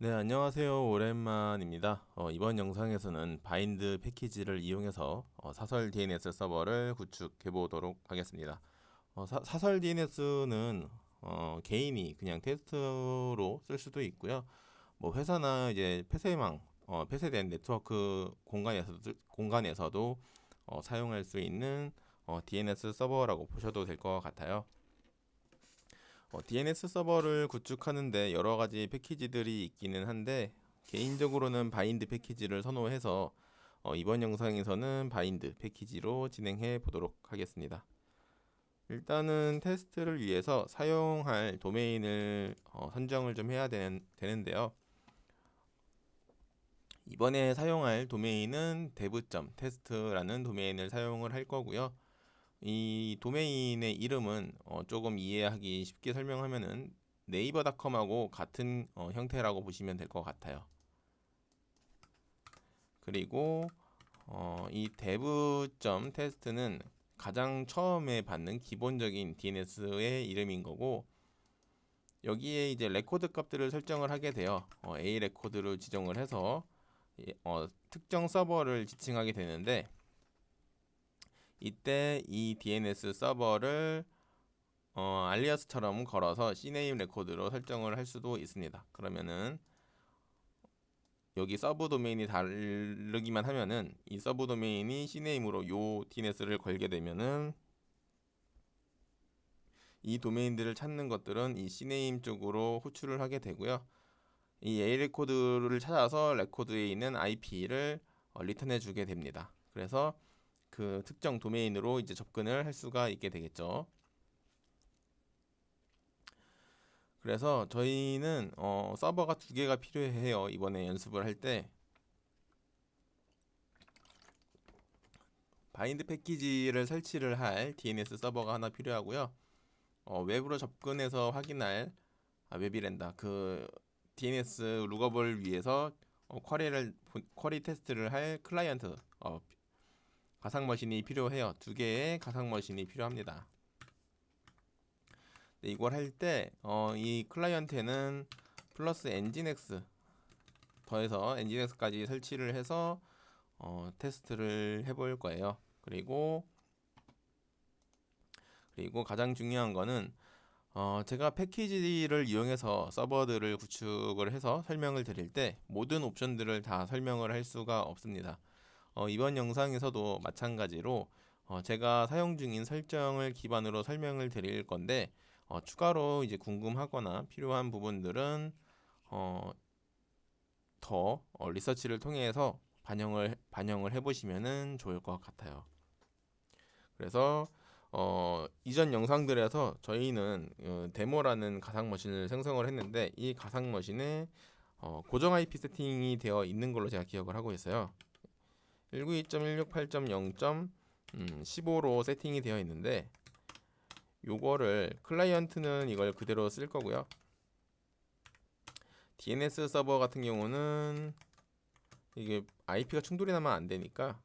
네, 안녕하세요. 오랜만입니다. 이번 영상에서는 바인드 패키지를 이용해서 사설 DNS 서버를 구축해 보도록 하겠습니다. 사설 DNS는 개인이 그냥 테스트로 쓸 수도 있고요. 뭐 회사나 이제 폐쇄된 네트워크 공간에서도 사용할 수 있는 DNS 서버라고 보셔도 될 것 같아요. DNS 서버를 구축하는데 여러 가지 패키지들이 있기는 한데 개인적으로는 바인드 패키지를 선호해서 이번 영상에서는 바인드 패키지로 진행해 보도록 하겠습니다. 일단은 테스트를 위해서 사용할 도메인을 선정을 좀 해야 되는데요. 이번에 사용할 도메인은 dev.test라는 도메인을 사용을 할 거고요. 이 도메인의 이름은 조금 이해하기 쉽게 설명하면은 네이버닷컴하고 같은 형태라고 보시면 될 것 같아요. 그리고 이 dev.test는 가장 처음에 받는 기본적인 DNS의 이름인 거고, 여기에 이제 레코드 값들을 설정을 하게 돼요. A 레코드로 지정을 해서 특정 서버를 지칭하게 되는데, 이때 이 DNS 서버를 알리아스처럼 걸어서 CNAME 레코드로 설정을 할 수도 있습니다. 그러면은 여기 서브 도메인이 다르기만 하면은 이 서브 도메인이 CNAME으로 요 DNS를 걸게 되면은 이 도메인들을 찾는 것들은 이 CNAME 쪽으로 호출을 하게 되고요. 이 A 레코드를 찾아서 레코드에 있는 IP를 리턴해 주게 됩니다. 그래서 그 특정 도메인으로 이제 접근을 할 수가 있게 되겠죠. 그래서 저희는 서버가 두 개가 필요해요. 이번에 연습을 할 때 바인드 패키지를 설치를 할 DNS 서버가 하나 필요하고요. 웹으로 접근해서 확인할 웹이란다. 그 DNS 룩업을 위해서 쿼리 테스트를 할 클라이언트 가상 머신이 필요해요. 두 개의 가상 머신이 필요합니다. 네, 이걸 할 때 이 클라이언트에는 플러스 엔진엑스 더해서 엔진엑스까지 설치를 해서 테스트를 해볼 거예요. 그리고 가장 중요한 거는 제가 패키지를 이용해서 서버들을 구축을 해서 설명을 드릴 때 모든 옵션들을 다 설명을 할 수가 없습니다. 이번 영상에서도 마찬가지로 제가 사용 중인 설정을 기반으로 설명을 드릴 건데 추가로 이제 궁금하거나 필요한 부분들은 어, 더 리서치를 통해서 반영을 해보시면 좋을 것 같아요. 그래서 이전 영상들에서 저희는 데모라는 가상 머신을 생성을 했는데 이 가상 머신에 고정 IP 세팅이 되어 있는 걸로 제가 기억을 하고 있어요. 192.168.0.15로 세팅이 되어 있는데 요거를 클라이언트는 이걸 그대로 쓸 거고요. DNS 서버 같은 경우는 이게 IP가 충돌이 나면 안 되니까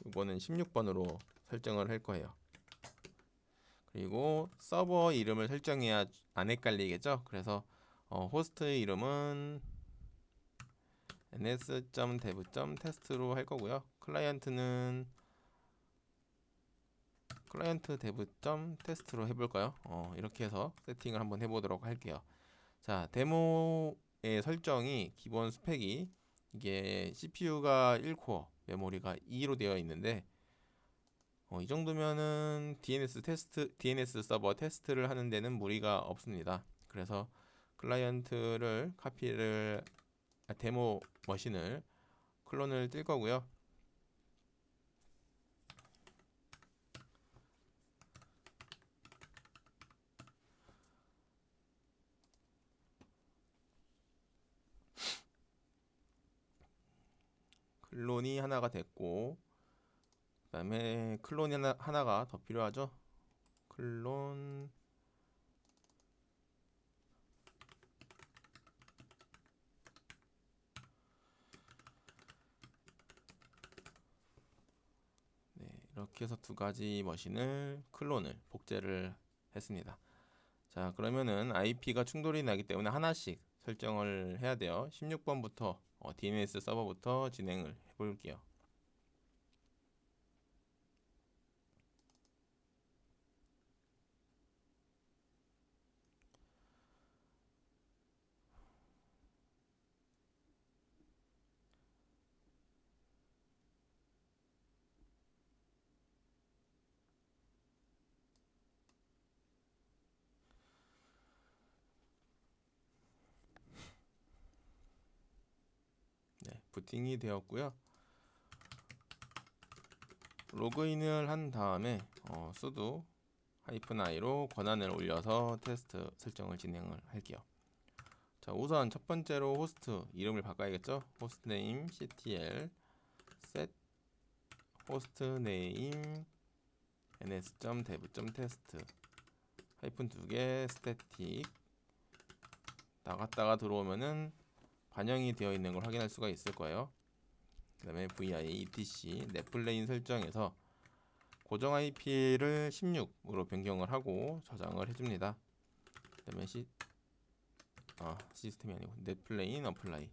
이거는 16번으로 설정을 할 거예요. 그리고 서버 이름을 설정해야 안 헷갈리겠죠. 그래서 호스트 이름은 ns.dev.test로 할 거고요. 클라이언트 dev.test로 해볼까요? 이렇게 해서 세팅을 한번 해보도록 할게요. 자, 데모의 설정이 기본 스펙이 이게 CPU가 1코어, 메모리가 2로 되어 있는데 이 정도면은 DNS 서버 테스트를 하는 데는 무리가 없습니다. 그래서 데모 머신을 클론을 뜰 거고요. 클론이 하나가 됐고, 그 다음에 클론이 하나가 더 필요하죠. 클론, 네, 이렇게 해서 두 가지 머신을 복제를 했습니다. 자, 그러면은 IP가 충돌이 나기 때문에 하나씩 설정을 해야 돼요. 16번부터 DNS 서버부터 진행을 해볼게요. 네, 부팅이 되었고요. 로그인을 한 다음에 sudo -i로 권한을 올려서 테스트 설정을 진행을 할게요. 자, 우선 첫 번째로 호스트 이름을 바꿔야겠죠. 호스트네임 ctl set hostname ns.dev.test 하이픈 2개 static 나갔다가 들어오면은 반영이 되어 있는 걸 확인할 수가 있을 거예요. 그 다음에 vi etc 넷플레인 설정에서 고정 IP를 16으로 변경을 하고 저장을 해줍니다. 그 다음에 시스템이 아니고 넷플레인 어플라이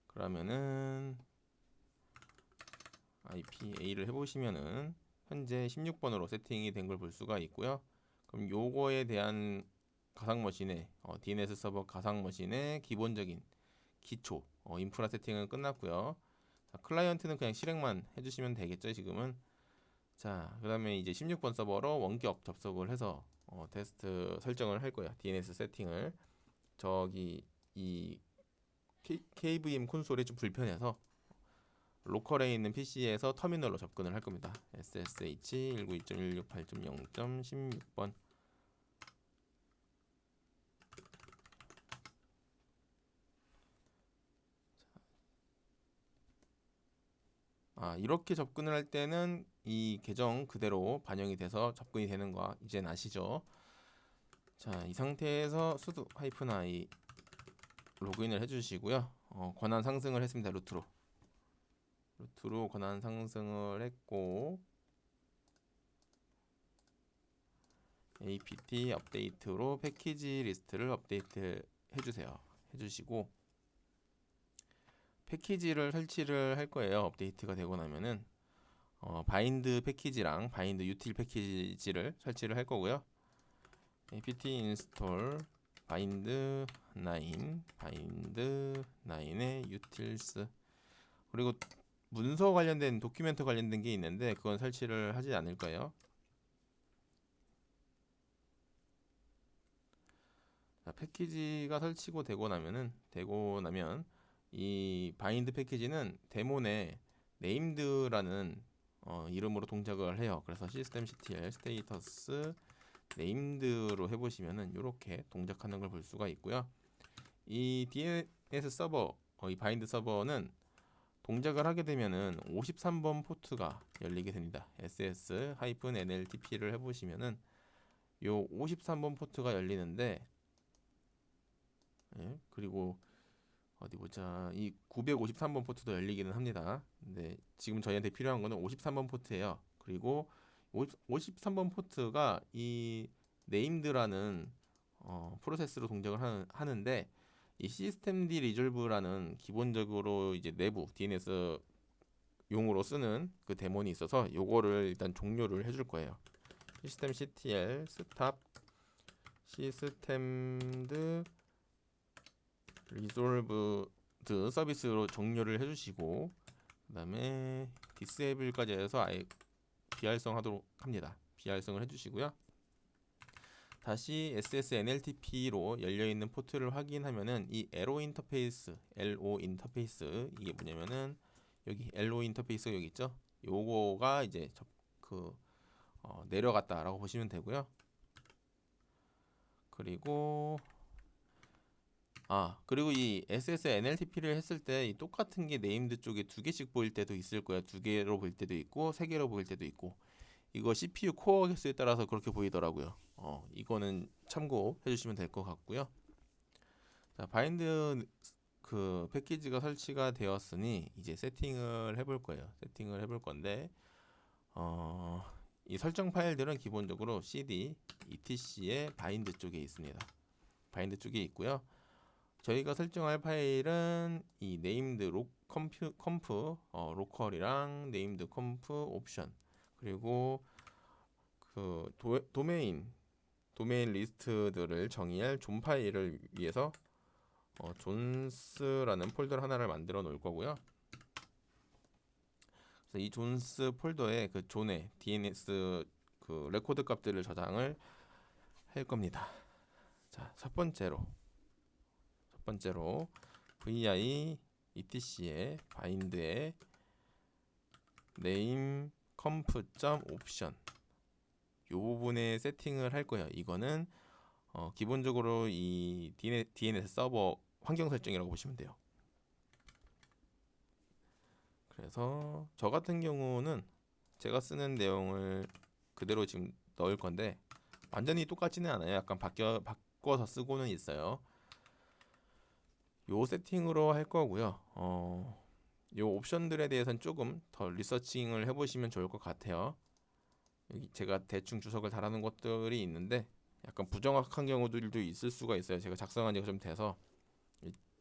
그러면은 IPA를 해보시면은 현재 16번으로 세팅이 된 걸 볼 수가 있고요. 그럼 요거에 대한 가상머신의 DNS 서버 가상머신의 기본적인 기초 인프라 세팅은 끝났고요. 자, 클라이언트는 그냥 실행만 해주시면 되겠죠 지금은. 자, 그 다음에 이제 16번 서버로 원격 접속을 해서 테스트 설정을 할 거예요. DNS 세팅을. 저기 이 KVM 콘솔이 좀 불편해서 로컬에 있는 PC에서 터미널로 접근을 할 겁니다. SSH 192.168.0.16번. 이렇게 접근을 할 때는 이 계정 그대로 반영이 돼서 접근이 되는 거 이젠 아시죠? 자, 이 상태에서 sudo -i 로그인을 해주시고요. 권한 상승을 했습니다. 루트로 권한 상승을 했고 apt 업데이트로 패키지 리스트를 업데이트 해주시고 패키지를 설치를 할 거예요. 업데이트가 되고 나면은 바인드 패키지랑 바인드 유틸 패키지를 설치를 할 거고요. apt install 바인드 9의 utils 그리고 문서 관련된 도큐멘트 관련된 게 있는데 그건 설치를 하지 않을 거예요. 자, 패키지가 설치고 되고 나면 이 바인드 패키지는 데몬에 네임드라는 이름으로 동작을 해요. 그래서 systemctl status 네임드로 해보시면은 이렇게 동작하는 걸 볼 수가 있고요. 이 DNS 서버, 이 바인드 서버는 동작을 하게 되면은 53번 포트가 열리게 됩니다. ss-nltp를 해보시면은 요 53번 포트가 열리는데, 예, 그리고 어디 보자, 이 953번 포트도 열리기는 합니다. 근데 지금 저희한테 필요한 거는 53번 포트예요. 그리고 53번 포트가 이 네임드라는 프로세스로 동작을 하는데 이 시스템D 리졸브라는 기본적으로 이제 내부 DNS 용으로 쓰는 그 데몬이 있어서 요거를 일단 종료를 해줄 거예요. systemctl stop systemd resolved 서비스로 종료를 해주시고 그 다음에 disable까지 해서 아예 비활성 하도록 합니다. 비활성을 해주시고요. 다시 SSNLTP로 열려있는 포트를 확인하면은 이 LO 인터페이스 이게 뭐냐면은 여기 LO 인터페이스가 여기 있죠. 요거가 이제 내려갔다라고 보시면 되고요. 그리고 이 SSNLTP를 했을 때 이 똑같은 게 네임드 쪽에 두 개씩 보일 때도 있을 거예요. 두 개로 보일 때도 있고 세 개로 보일 때도 있고 이거 CPU 코어 개수에 따라서 그렇게 보이더라고요. 이거는 참고해 주시면 될 것 같고요. 자, 바인드 그 패키지가 설치가 되었으니 이제 세팅을 해볼 거예요. 세팅을 해볼 건데 이 설정 파일들은 기본적으로 cd etc의 바인드 쪽에 있습니다. 바인드 쪽에 있고요. 저희가 설정할 파일은 이 named 컴프 로컬이랑 named 컴프 옵션, 그리고 그 도메인 리스트들을 정의할 존 파일을 위해서 존스라는 폴더 하나를 만들어 놓을 거고요. 그래서 이 존스 폴더에 그 존의 DNS 그 레코드 값들을 저장을 할 겁니다. 자, 첫 번째로 vi etc의 바인드에 name conf.option 요 부분에 세팅을 할 거예요. 이거는 기본적으로 이 DNS 서버 환경 설정이라고 보시면 돼요. 그래서 저 같은 경우는 제가 쓰는 내용을 그대로 지금 넣을 건데 완전히 똑같지는 않아요. 약간 바꿔서 쓰고는 있어요. 요 세팅으로 할 거고요. 요 옵션들에 대해서는 조금 더 리서칭을 해보시면 좋을 것 같아요. 여기 제가 대충 주석을 달아놓은 것들이 있는데 약간 부정확한 경우들도 있을 수가 있어요. 제가 작성한 지가 좀 돼서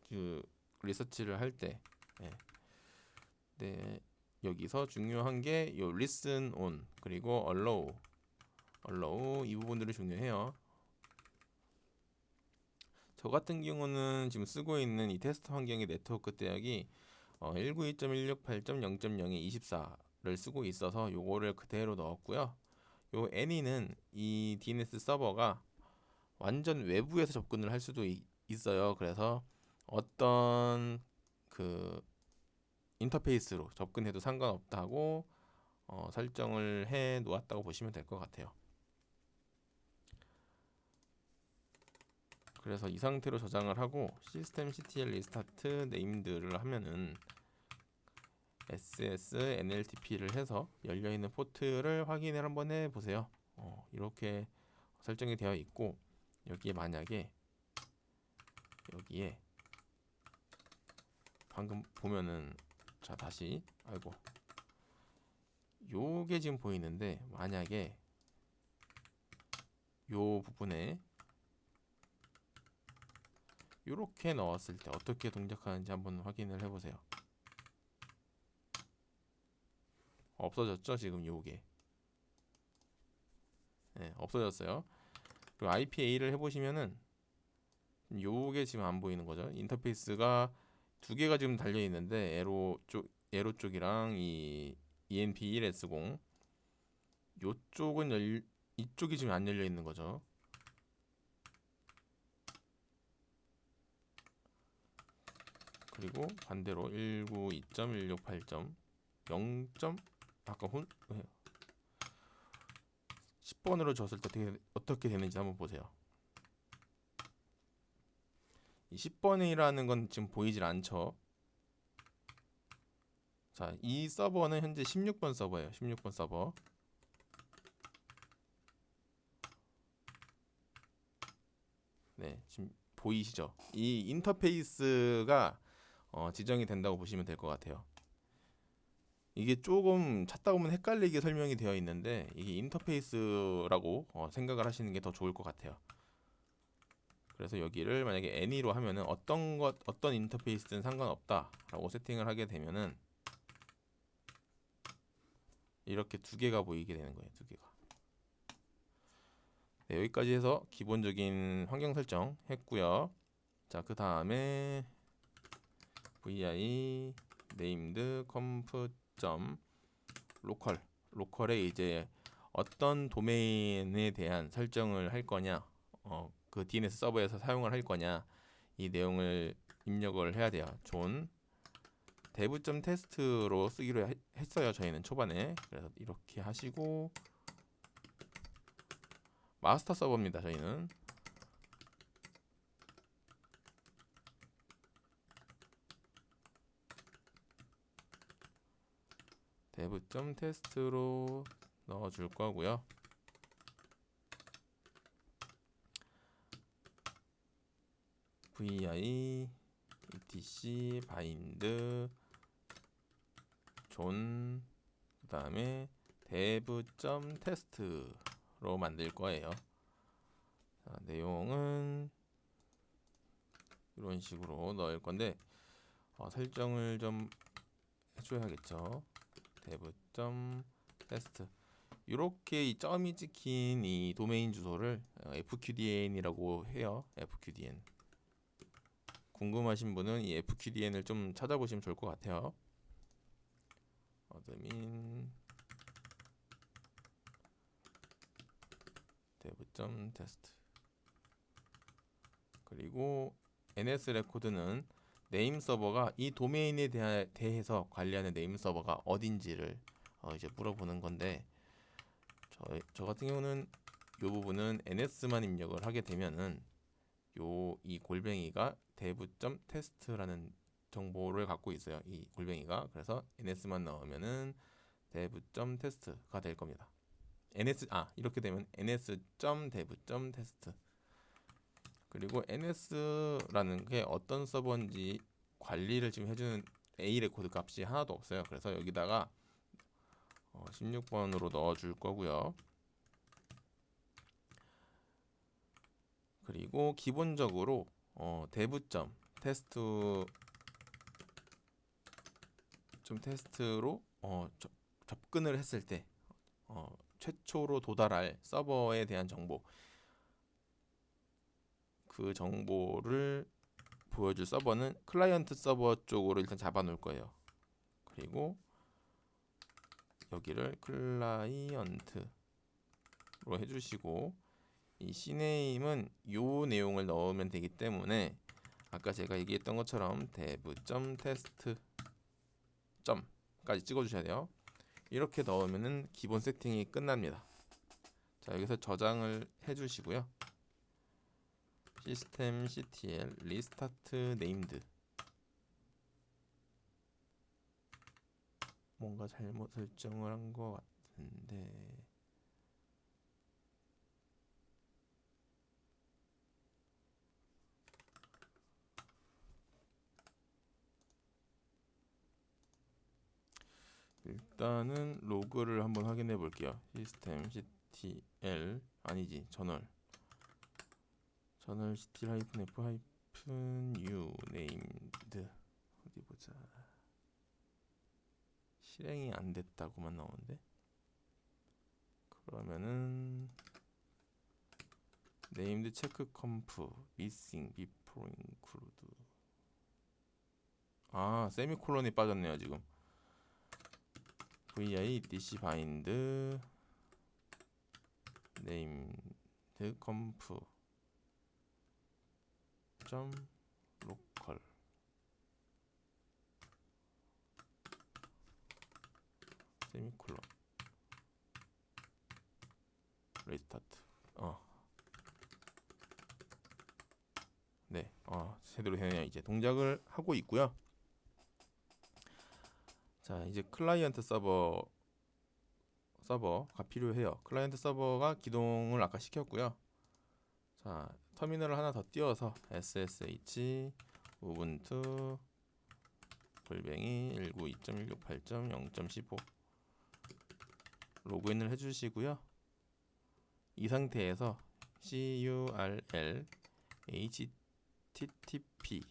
그 리서치를 할 때 네, 여기서 중요한 게 요 listen on 그리고 allow 이 부분들이 중요해요. 저 같은 경우는 지금 쓰고 있는 이 테스트 환경의 네트워크 대역이 192.168.0.0의 24를 쓰고 있어서 요거를 그대로 넣었고요. 요 any는 이 DNS 서버가 완전 외부에서 접근을 할 수도 있어요. 그래서 어떤 그 인터페이스로 접근해도 상관없다고 설정을 해 놓았다고 보시면 될 것 같아요. 그래서 이 상태로 저장을 하고 systemctl restart named를 하면은 ss nltp를 해서 열려있는 포트를 확인을 한번 해보세요. 이렇게 설정이 되어 있고 여기에 만약에 여기에 방금 보면은 자 다시 아이고 요게 지금 보이는데 만약에 요 부분에 요렇게 넣었을 때 어떻게 동작하는지 한번 확인을 해보세요. 없어졌죠? 지금 요게 없어졌어요. 그리고 IPA를 해보시면은 요게 지금 안 보이는 거죠. 인터페이스가 두 개가 지금 달려 있는데 에로 쪽이랑 이 ENP1S0 요쪽은 이쪽이 지금 안 열려 있는 거죠. 그리고 반대로 192.168.0. 아까 10번으로 줬을 때 어떻게 되는지 한번 보세요. 이 10번이라는 건 지금 보이질 않죠. 자, 이 서버는 현재 16번 서버예요. 16번 서버. 네, 지금 보이시죠? 이 인터페이스가 지정이 된다고 보시면 될 것 같아요. 이게 조금 찾다 보면 헷갈리게 설명이 되어 있는데 이게 인터페이스라고 생각을 하시는 게 더 좋을 것 같아요. 그래서 여기를 만약에 any로 하면은 어떤 인터페이스든 상관없다라고 세팅을 하게 되면은 이렇게 두 개가 보이게 되는 거예요. 두 개가. 네, 여기까지 해서 기본적인 환경 설정 했고요. 자, 그 다음에 vi named conf. 로컬에 이제 어떤 도메인에 대한 설정을 할 거냐, 그 DNS 서버에서 사용을 할 거냐 이 내용을 입력을 해야 돼요. 존 dev.test로 쓰기로 했어요. 저희는 초반에. 그래서 이렇게 하시고 마스터 서버입니다. 저희는 dev.test로 넣어줄 거고요. vi etc bind 존 그 다음에 dev.test로 만들 거예요. 자, 내용은 이런 식으로 넣을 건데 설정을 좀 해줘야겠죠. dev.test 이렇게 이 점이 찍힌 이 도메인 주소를 fqdn이라고 해요. fqdn 궁금하신 분은 이 fqdn을 좀 찾아보시면 좋을 것 같아요. admin dev.test 그리고 ns 레코드는 네임 서버가 이 도메인에 대해서 관리하는 네임 서버가 어딘지를 이제 물어보는 건데 저 같은 경우는 이 부분은 ns만 입력을 하게 되면은 이 골뱅이가 dev.test라는 정보를 갖고 있어요. 이 골뱅이가 그래서 ns만 넣으면은 dev.test가 될 겁니다. 이렇게 되면 ns.dev.test 그리고 ns라는 게 어떤 서버인지 관리를 지금 해주는 a 레코드 값이 하나도 없어요. 그래서 여기다가 16번으로 넣어줄 거고요. 그리고 기본적으로 dev.test로 접근을 했을 때 최초로 도달할 서버에 대한 정보 그 정보를 보여줄 서버는 클라이언트 서버 쪽으로 일단 잡아 놓을 거예요. 그리고 여기를 클라이언트로 해주시고 이 cname은 요 내용을 넣으면 되기 때문에 아까 제가 얘기했던 것처럼 dev.test 까지 찍어주셔야 돼요. 이렇게 넣으면은 기본 세팅이 끝납니다. 자, 여기서 저장을 해주시고요. systemctl restart named 뭔가 잘못 설정을 한 것 같은데 일단은 로그를 한번 확인해 볼게요. systemctl 아니지 저널 ctl-f-u named 어디 보자. 실행이 안 됐다고만 나오는데 그러면은 named check conf missing before include 세미콜론이 빠졌네요 지금. vi dc bind named conf 점 local 세미콜론 restart 네, 제대로 되네요. 이제 동작을 하고 있고요. 자, 이제 클라이언트 서버가 필요해요. 클라이언트 서버가 기동을 아까 시켰고요. 자, 터미널을 하나 더 띄워서 ssh 우분투 골뱅이 192.168.0.15 로그인을 해주시고요. 이 상태에서 curl http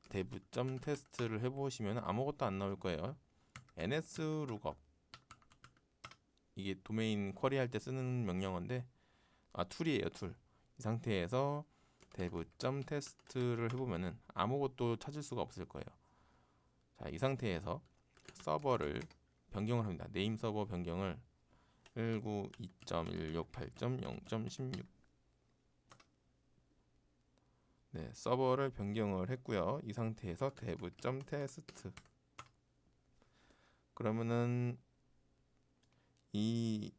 dev.test를 해보시면 아무것도 안 나올 거예요. nslookup 이게 도메인 쿼리할 때 쓰는 명령어인데 툴이에요. 툴. 이 상태에서 dev.test를 해보면은 아무것도 찾을 수가 없을 거예요. 자, 이 상태에서 서버를 변경을 합니다. 네임 서버 변경을 192.168.0.16 네, 서버를 변경을 했고요. 이 상태에서 dev.test 그러면은 이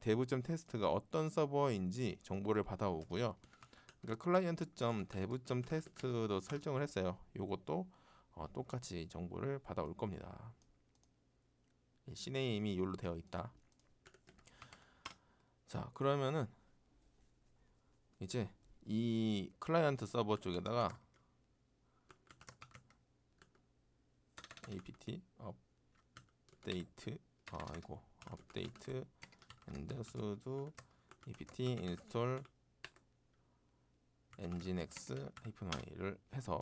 dev.test가 어떤 서버인지 정보를 받아오고요. 그러니까 client.dev.test도 설정을 했어요. 요것도 똑같이 정보를 받아올 겁니다. cname이 이걸로 되어 있다. 자, 그러면은 이제 이 클라이언트 서버 쪽에다가 apt update update and sudo apt install nginx-y를 해서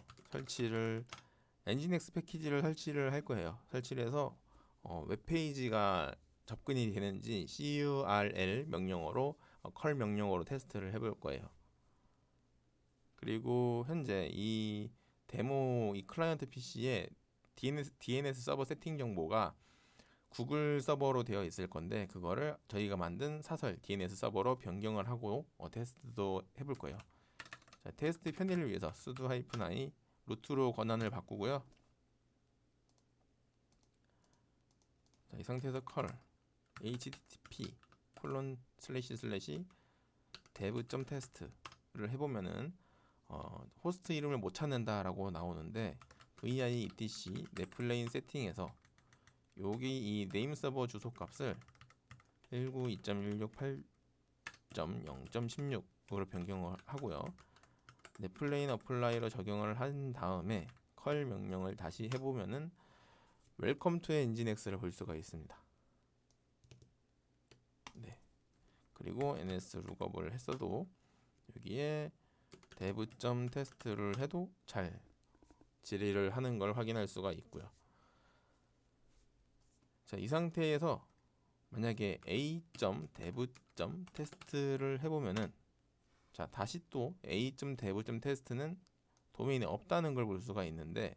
nginx 패키지를 설치를 할 거예요. 설치를 해서 웹페이지가 접근이 되는지 curl 명령어로 curl 명령어로 테스트를 해볼 거예요. 그리고 현재 이 데모 이 클라이언트 PC에 DNS 서버 세팅 정보가 구글 서버로 되어 있을 건데 그거를 저희가 만든 사설 DNS 서버로 변경을 하고 테스트도 해볼 거예요. 자, 테스트 편의를 위해서 sudo-i 루트로 권한을 바꾸고요. 자, 이 상태에서 curl http://dev.test를 해보면은 호스트 이름을 못 찾는다라고 나오는데 vi etc 넷플레인 세팅에서 여기 이 네임 서버 주소 값을 192.168.0.16으로 변경을 하고요. 넷플레인 어플라이로 적용을 한 다음에 curl 명령을 다시 해보면은 웰컴 투 nginx를 볼 수가 있습니다. 네. 그리고 ns 룩업을 했어도 여기에 dev.test를 해도 잘 질의를 하는 걸 확인할 수가 있고요. 자, 이 상태에서 만약에 a.dev.test를 해보면은 자, 다시 또 a.dev.test는 도메인에 없다는 걸 볼 수가 있는데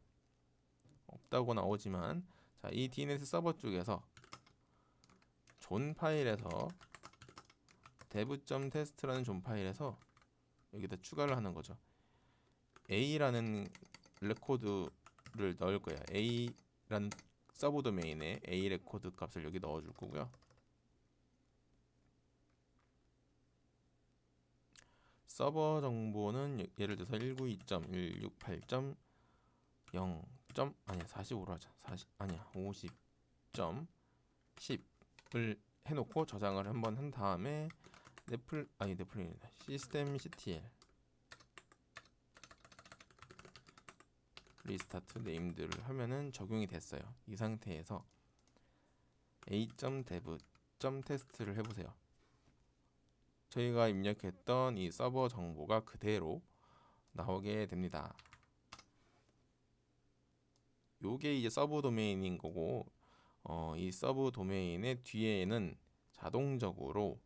없다고 나오지만 자, 이 DNS 서버 쪽에서 존 파일에서 dev.test라는 존 파일에서 여기다 추가를 하는 거죠. a라는 레코드를 넣을 거예요. a라는 서브 도메인에 a 레코드 값을 여기 넣어줄 거고요. 서버 정보는 예를 들어서 192.168.0. 아니야 45로 하자. 50.10을 해놓고 저장을 한번 한 다음에 넷플레인이다. systemctl 리스타트 네임드를 하면은 적용이 됐어요. 이 상태에서 a.dev.test를 해보세요. 저희가 입력했던 이 서버 정보가 그대로 나오게 됩니다. 요게 이제 서브 도메인인 거고 이 서브 도메인의 뒤에는 자동적으로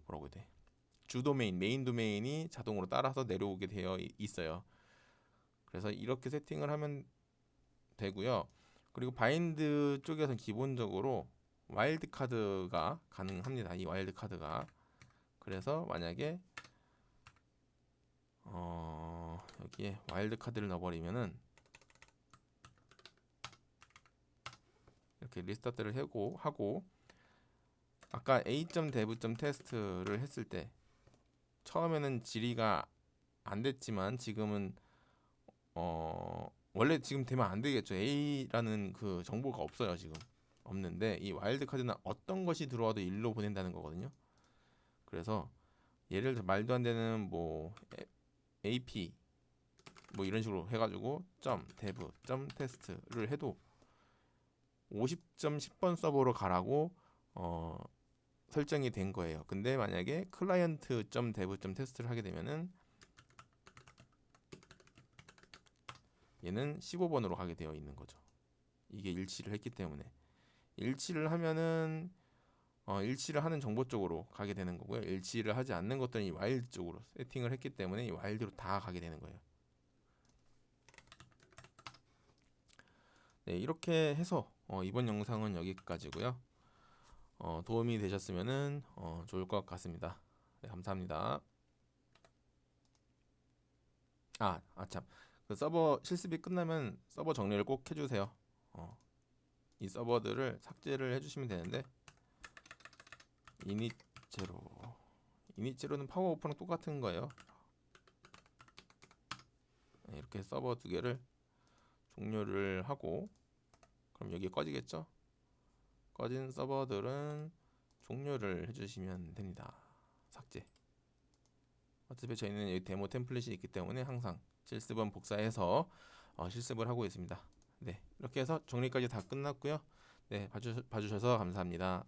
뭐라고 해야 돼? 주 도메인, 메인 도메인이 자동으로 따라서 내려오게 되어 있어요. 그래서 이렇게 세팅을 하면 되고요. 그리고 바인드 쪽에서는 기본적으로 와일드 카드가 가능합니다. 이 와일드 카드가. 그래서 만약에 여기에 와일드 카드를 넣어버리면은 이렇게 리스타트를 하고 아까 a.dev.test를 했을 때 처음에는 질의가 안 됐지만 지금은 원래 지금 되면 안 되겠죠. a라는 그 정보가 없어요. 지금 없는데 이 와일드 카드는 어떤 것이 들어와도 일로 보낸다는 거거든요. 그래서 예를 들어 말도 안 되는 뭐 ap 뭐 이런 식으로 해가지고 .dev.test를 해도 50.10번 서버로 가라고 설정이 된 거예요. 근데 만약에 client.dev.test를 하게 되면은 얘는 15번으로 가게 되어 있는 거죠. 이게 일치를 했기 때문에 일치를 하면은 일치를 하는 정보 쪽으로 가게 되는 거고요. 일치를 하지 않는 것들은 이 와일드 쪽으로 세팅을 했기 때문에 이 와일드로 다 가게 되는 거예요. 네, 이렇게 해서 이번 영상은 여기까지고요. 도움이 되셨으면 좋을 것 같습니다. 네, 감사합니다. 참. 그 서버 실습이 끝나면 서버 정리를 꼭 해주세요. 이 서버들을 삭제를 해주시면 되는데 이니제로는 파워 오프랑 똑같은 거예요. 네, 이렇게 서버 두 개를 종료를 하고 그럼 여기 꺼지겠죠? 꺼진 서버들은 종료를 해주시면 됩니다. 삭제. 어차피 저희는 여기 데모 템플릿이 있기 때문에 항상 실습은 복사해서 실습을 하고 있습니다. 네, 이렇게 해서 정리까지 다 끝났고요. 네, 봐주셔서 감사합니다.